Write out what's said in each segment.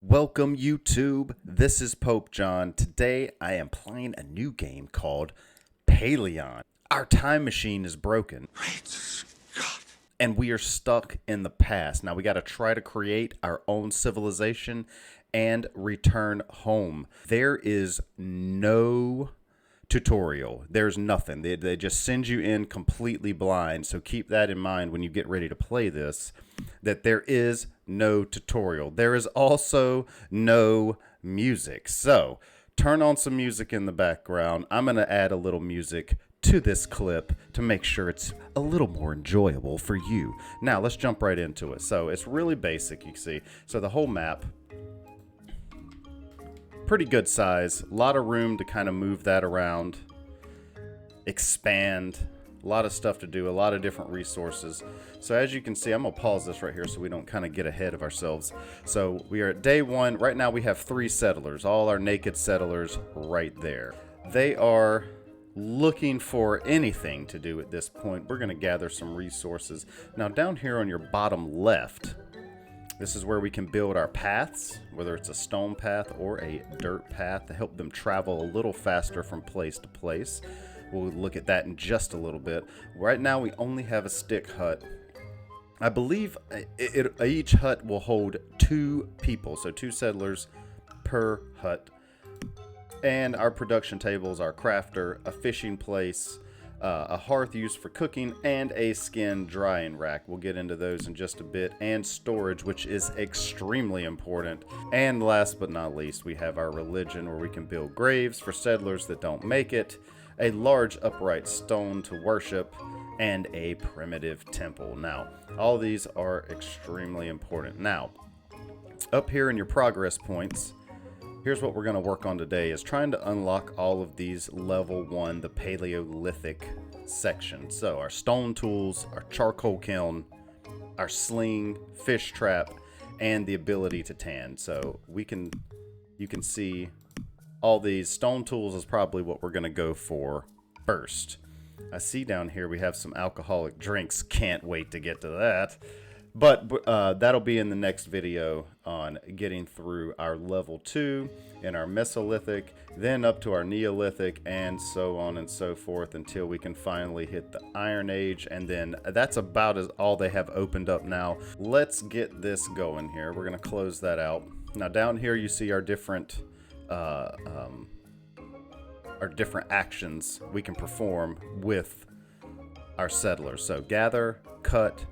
Welcome YouTube, this is Pope John. Today I am playing a new game called Paleon. Our time machine is broken. Great Scott. And we are stuck in the past. Now we got to try to create our own civilization and return home. There is no tutorial. There's nothing. They just send you in completely blind. So keep that in mind when you get ready to play this, that there is no tutorial. There is also no music. So turn on some music in the background. I'm going to add a little music to this clip to make sure it's a little more enjoyable for you. Now let's jump right into it. So it's really basic, you see. So the whole map, pretty good size, a lot of room to kind of move that around, expand, a lot of stuff to do, a lot of different resources. So as you can see, I'm gonna pause this right here so we don't kind of get ahead of ourselves. So we are at day one. Right now we have 3 settlers, all our naked settlers right there. They are looking for anything to do at this point. We're gonna gather some resources. Now down here on your bottom left, this is where we can build our paths, whether it's a stone path or a dirt path, to help them travel a little faster from place to place. We'll look at that in just a little bit. Right now we only have a stick hut. I believe each hut will hold 2 people, so 2 settlers per hut. And our production tables, our crafter, a fishing place, a hearth used for cooking, and a skin drying rack. We'll get into those in just a bit. And storage, which is extremely important. And last but not least, we have our religion, where we can build graves for settlers that don't make it, a large upright stone to worship, and a primitive temple. Now, all these are extremely important. Now, up here in your progress points, here's what we're going to work on today, is trying to unlock all of these level 1, the Paleolithic section. So our stone tools, our charcoal kiln, our sling, fish trap, and the ability to tan. So you can see all these stone tools is probably what we're going to go for first. I see down here we have some alcoholic drinks. Can't wait to get to that. But that'll be in the next video on getting through our level 2 in our Mesolithic, then up to our Neolithic, and so on and so forth until we can finally hit the Iron Age. And then that's about all they have opened up now. Let's get this going here. We're going to close that out. Now down here you see our different actions we can perform with our settlers. So gather, cut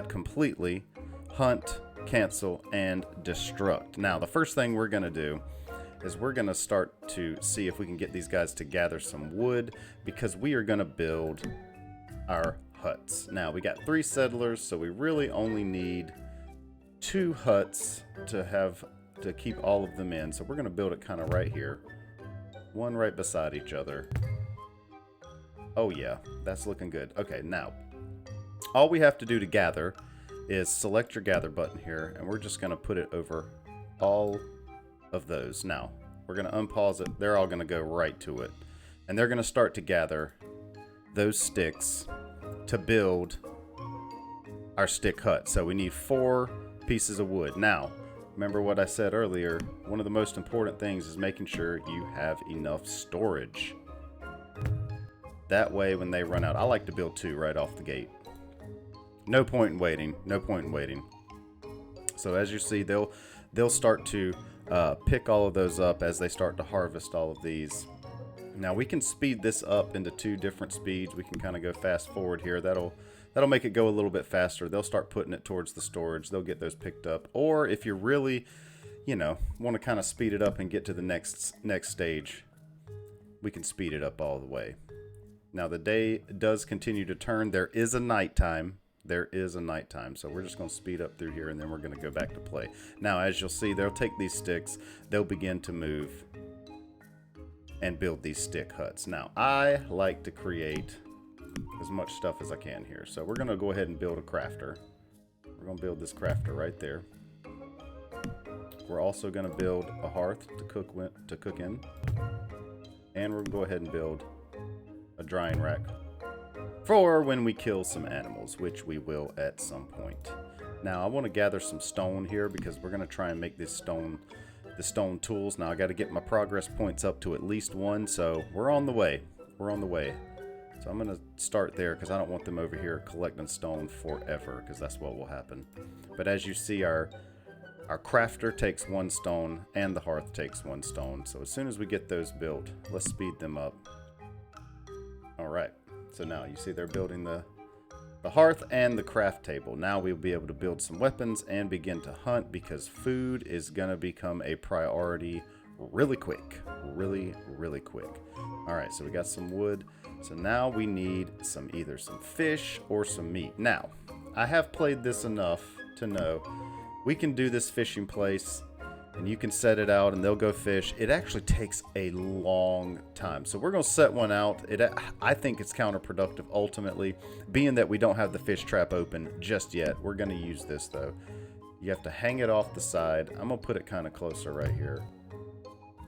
completely, hunt, cancel, and destruct. Now, the first thing we're going to do is we're going to start to see if we can get these guys to gather some wood, because we are going to build our huts. Now, we got 3 settlers, so we really only need 2 huts to keep all of them in. So we're going to build it kind of right here, one right beside each other. Oh yeah, that's looking good. Okay, now all we have to do to gather is select your gather button here, and we're just going to put it over all of those. Now, we're going to unpause it. They're all going to go right to it. And they're going to start to gather those sticks to build our stick hut. So we need 4 pieces of wood. Now, remember what I said earlier, one of the most important things is making sure you have enough storage. That way when they run out, I like to build 2 right off the gate. No point in waiting. No point in waiting. So as you see, they'll start to pick all of those up as they start to harvest all of these. Now we can speed this up into 2 different speeds. We can kind of go fast forward here. That'll make it go a little bit faster. They'll start putting it towards the storage. They'll get those picked up. Or if you really, want to kind of speed it up and get to the next stage, we can speed it up all the way. Now the day does continue to turn. There is a nighttime. So we're just going to speed up through here, and then we're going to go back to play. Now, as you'll see, they'll take these sticks, they'll begin to move and build these stick huts. Now, I like to create as much stuff as I can here. So we're going to go ahead and build a crafter. We're going to build this crafter right there. We're also going to build a hearth to cook in. And we're going to go ahead and build a drying rack for when we kill some animals, which we will at some point. Now I want to gather some stone here because we're going to try and make the stone tools. Now I got to get my progress points up to at least 1, so we're on the way. We're on the way. So I'm going to start there because I don't want them over here collecting stone forever, because that's what will happen. But as you see, our crafter takes 1 stone and the hearth takes 1 stone. So as soon as we get those built, let's speed them up. All right. So now you see they're building the hearth and the craft table. Now we'll be able to build some weapons and begin to hunt, because food is going to become a priority really quick. Really, really quick. All right, so we got some wood. So now we need either some fish or some meat. Now, I have played this enough to know we can do this fishing place and you can set it out and they'll go fish. It actually takes a long time. So we're going to set one out. I think it's counterproductive ultimately, being that we don't have the fish trap open just yet. We're going to use this though. You have to hang it off the side. I'm going to put it kind of closer right here.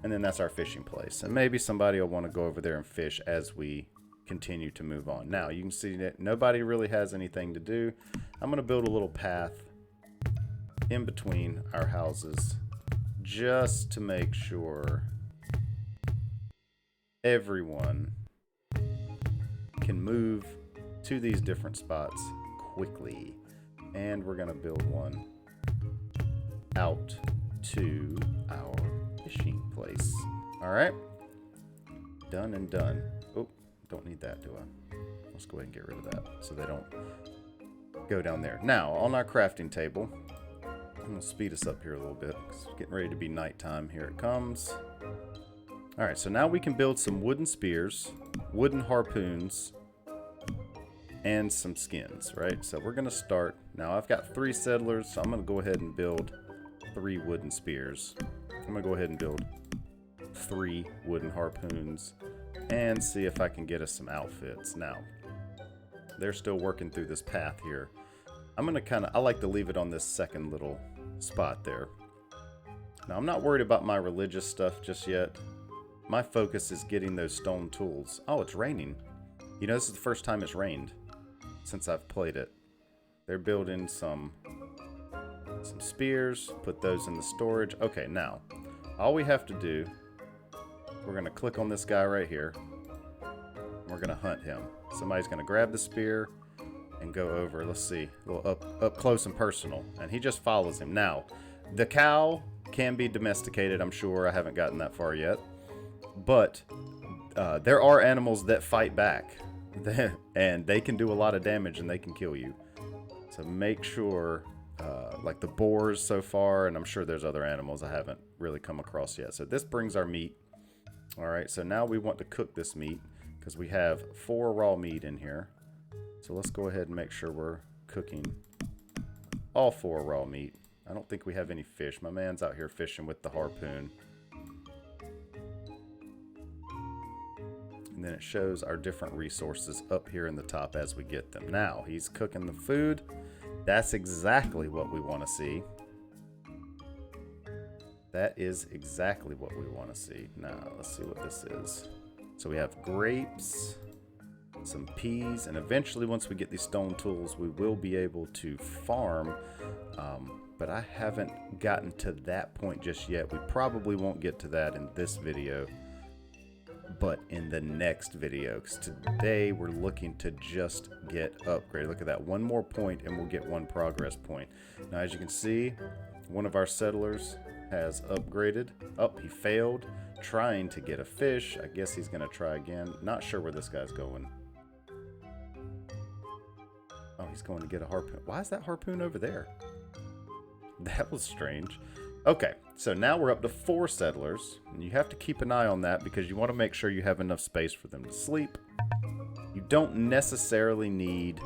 And then that's our fishing place. And maybe somebody will want to go over there and fish as we continue to move on. Now you can see that nobody really has anything to do. I'm going to build a little path in between our houses, just to make sure everyone can move to these different spots quickly. And we're going to build one out to our fishing place. All right. Done and done. Oh, don't need that, do I? Let's go ahead and get rid of that so they don't go down there. Now, on our crafting table, I'm going to speed us up here a little bit because it's getting ready to be nighttime. Here it comes. All right, so now we can build some wooden spears, wooden harpoons, and some skins, right? So we're going to start. Now I've got 3 settlers, so I'm going to go ahead and build 3 wooden spears. I'm going to go ahead and build 3 wooden harpoons and see if I can get us some outfits. Now, they're still working through this path here. I'm going to I like to leave it on this second little spot there. Now, I'm not worried about my religious stuff just yet. My focus is getting those stone tools. Oh, it's raining. You know, this is the first time it's rained since I've played it. They're building some spears, put those in the storage. Okay, now, all we have to do, we're going to click on this guy right here. And we're going to hunt him. Somebody's going to grab the spear and go over. Let's see, a little up close and personal, and he just follows him. Now, the cow can be domesticated, I'm sure. I haven't gotten that far yet, but there are animals that fight back, and they can do a lot of damage and they can kill you. So make sure, like the boars so far, and I'm sure there's other animals I haven't really come across yet. So this brings our meat. All right, so now we want to cook this meat because we have 4 raw meat in here. So let's go ahead and make sure we're cooking all 4 raw meat. I don't think we have any fish. My man's out here fishing with the harpoon. And then it shows our different resources up here in the top as we get them. Now, he's cooking the food. That's exactly what we want to see. That is exactly what we want to see. Now, let's see what this is. So we have grapes, some peas, and eventually once we get these stone tools we will be able to farm, but I haven't gotten to that point just yet. We probably won't get to that in this video, but in the next video, because today we're looking to just get upgraded. Look at that, 1 more point and we'll get 1 progress point. Now as you can see, one of our settlers has upgraded. Oh, he failed trying to get a fish. I guess he's gonna try again. Not sure where this guy's going. Oh, he's going to get a harpoon. Why is that harpoon over there? That was strange. Okay, so now we're up to 4 settlers. And you have to keep an eye on that because you want to make sure you have enough space for them to sleep. You don't necessarily need...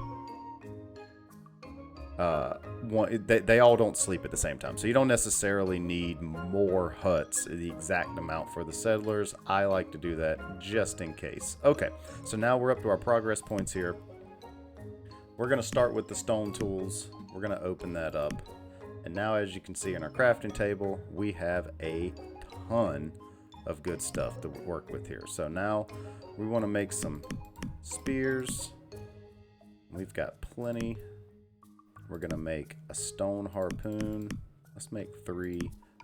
they all don't sleep at the same time. So you don't necessarily need more huts, the exact amount for the settlers. I like to do that just in case. Okay, so now we're up to our progress points here. We're going to start with the stone tools. We're going to open that up. And now as you can see in our crafting table, we have a ton of good stuff to work with here. So now we want to make some spears. We've got plenty. We're going to make a stone harpoon. Let's make 3.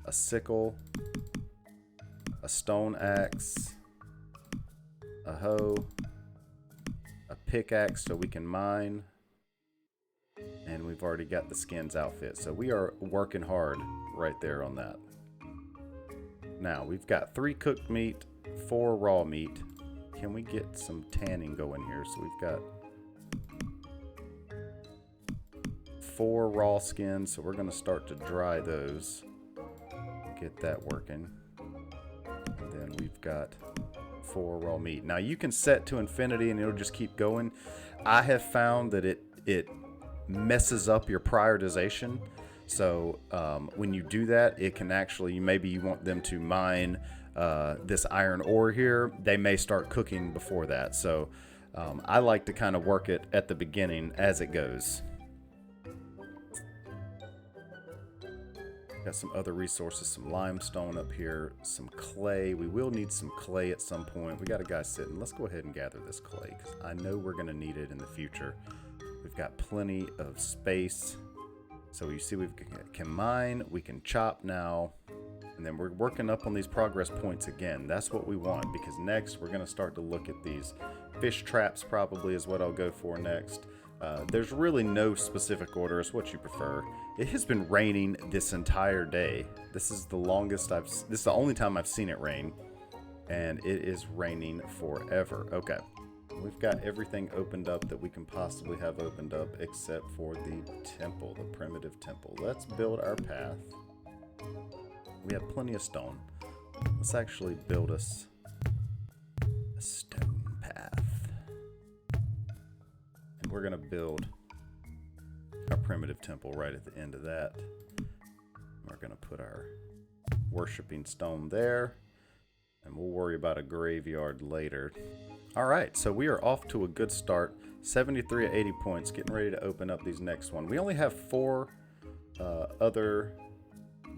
A sickle, a stone axe, a hoe, a pickaxe so we can mine, and we've already got the skins outfit. So we are working hard right there on that. Now we've got 3 cooked meat, 4 raw meat. Can we get some tanning going here? So we've got 4 raw skins, so we're going to start to dry those. Get that working. And then we've got 4 raw meat. Now you can set to infinity and it'll just keep going. I have found that it messes up your prioritization. So when you do that, it can actually, maybe you want them to mine this iron ore here. They may start cooking before that. So I like to kind of work it at the beginning as it goes. Got some other resources, some limestone up here, some clay. We will need some clay at some point. We got a guy sitting. Let's go ahead and gather this clay because I know we're going to need it in the future. We've got plenty of space. So you see we can mine, we can chop now, and then we're working up on these progress points again. That's what we want, because next we're going to start to look at these fish traps, probably is what I'll go for next. There's really no specific order. It's what you prefer. It has been raining this entire day. This is the longest this is the only time I've seen it rain, and it is raining forever. Okay, we've got everything opened up that we can possibly have opened up except for the temple, the primitive temple. Let's build our path. We have plenty of stone. Let's actually build us a stone path. We're going to build our primitive temple right at the end of that. We're going to put our worshiping stone there, and we'll worry about a graveyard later. All right, so we are off to a good start. 73 at 80 points, getting ready to open up these next one. We only have 4 other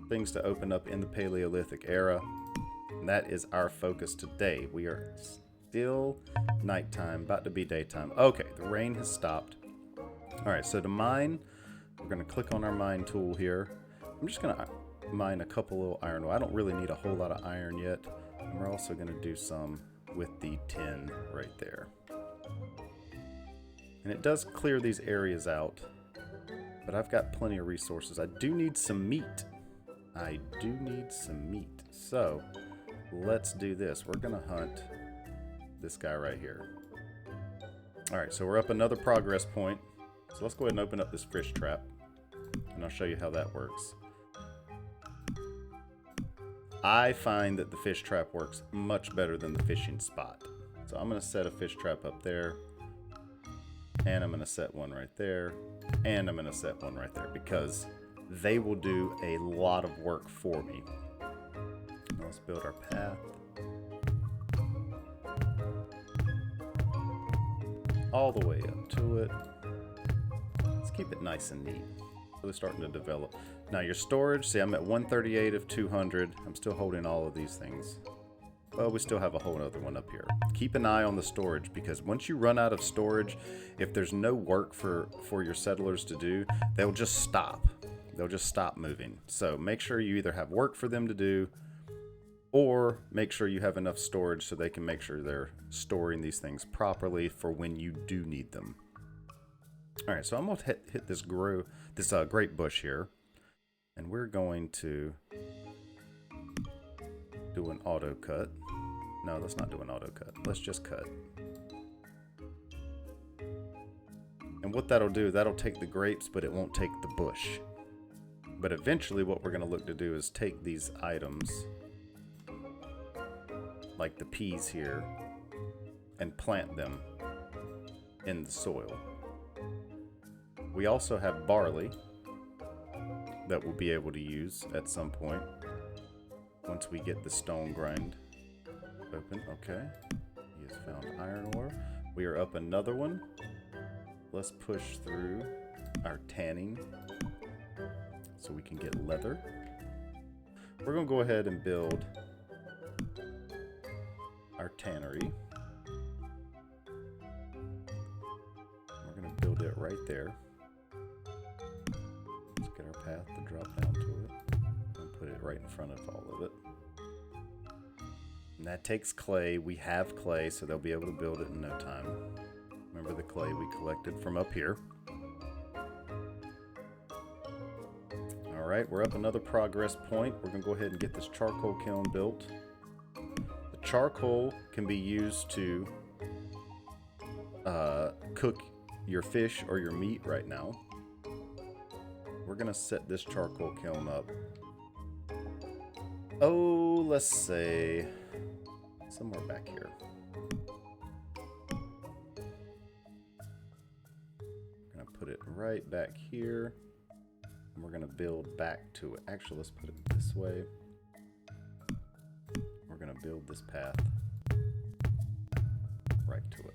things to open up in the Paleolithic era, and that is our focus today. We are still nighttime, about to be daytime. Okay, the rain has stopped. All right, so to mine, we're going to click on our mine tool here. I'm just going to mine a couple little iron ore. I don't really need a whole lot of iron yet. And we're also going to do some with the tin right there. And it does clear these areas out, but I've got plenty of resources. I do need some meat. I do need some meat. So let's do this. We're going to hunt this guy right here. All right, so we're up another progress point. So let's go ahead and open up this fish trap, and I'll show you how that works. I find that the fish trap works much better than the fishing spot. So I'm going to set a fish trap up there, and I'm going to set one right there, and I'm going to set one right there, because they will do a lot of work for me. Now let's build our path. All the way up to it. Let's keep it nice and neat. Really starting to develop. Now your storage, see I'm at 138 of 200. I'm still holding all of these things. Well, we still have a whole other one up here. Keep an eye on the storage, because once you run out of storage, if there's no work for your settlers to do, they'll just stop. They'll just stop moving. So make sure you either have work for them to do, or make sure you have enough storage so they can make sure they're storing these things properly for when you do need them. All right, so I'm going to hit this grape bush here, and we're going to do an auto cut. No, let's not do an auto cut. Let's just cut. And what that'll do, that'll take the grapes, but it won't take the bush. But eventually what we're going to look to do is take these items, like the peas here, and plant them in the soil. We also have barley that we'll be able to use at some point once we get the stone grind open. Okay, he has found iron ore. We are up another one. Let's push through our tanning so we can get leather. We're going to go ahead and build our tannery. We're going to build it right there. path to drop down to it. And put it right in front of all of it. And that takes clay. We have clay, so they'll be able to build it in no time. Remember the clay we collected from up here. Alright, we're up another progress point. We're going to go ahead and get this charcoal kiln built. The charcoal can be used to cook your fish or your meat right now. We're going to set this charcoal kiln up. Oh, let's say somewhere back here. We're going to put it right back here. And we're going to build back to it. Actually, let's put it this way. We're going to build this path right to it.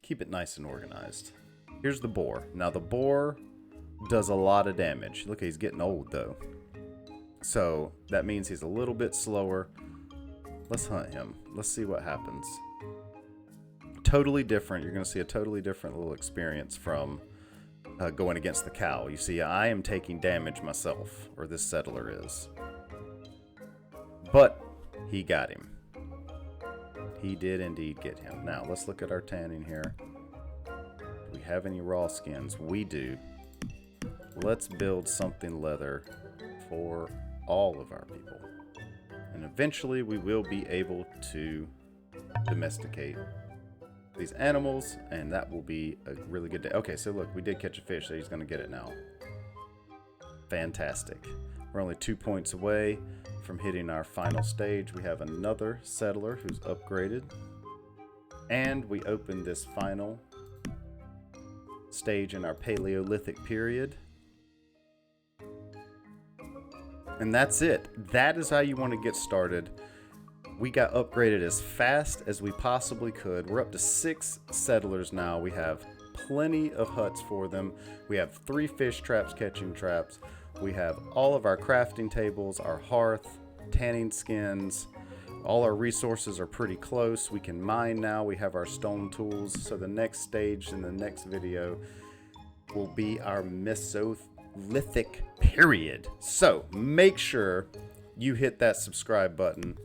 Keep it nice and organized. Here's the boar. Now the boar does a lot of damage. Look, he's getting old though. So that means he's a little bit slower. Let's hunt him. Let's see what happens. Totally different. You're going to see a totally different little experience from going against the cow. You see, I am taking damage myself, or this settler is. But he got him. He did indeed get him. Now, let's look at our tanning here. Do we have any raw skins? We do. Let's build something leather for all of our people. And eventually we will be able to domesticate these animals, and that will be a really good day. Okay, so look, we did catch a fish, so he's going to get it now. Fantastic. We're only 2 points away from hitting our final stage. We have another settler who's upgraded. And we open this final stage in our Paleolithic period. And that's it. That is how you want to get started. We got upgraded as fast as we possibly could. We're up to 6 settlers now. We have plenty of huts for them. We have 3 fish traps catching traps. We have all of our crafting tables, our hearth, tanning skins. All our resources are pretty close. We can mine now. We have our stone tools. So the next stage in the next video will be our Mesolithic period. So make sure you hit that subscribe button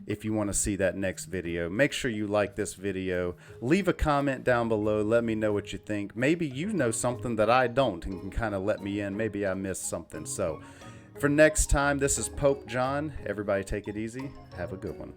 if you want to see that next video. Make sure you like this video. Leave a comment down below. Let me know what you think. Maybe you know something that I don't and can kind of let me in. Maybe I missed something. So for next time, this is Pope John. Everybody take it easy. Have a good one.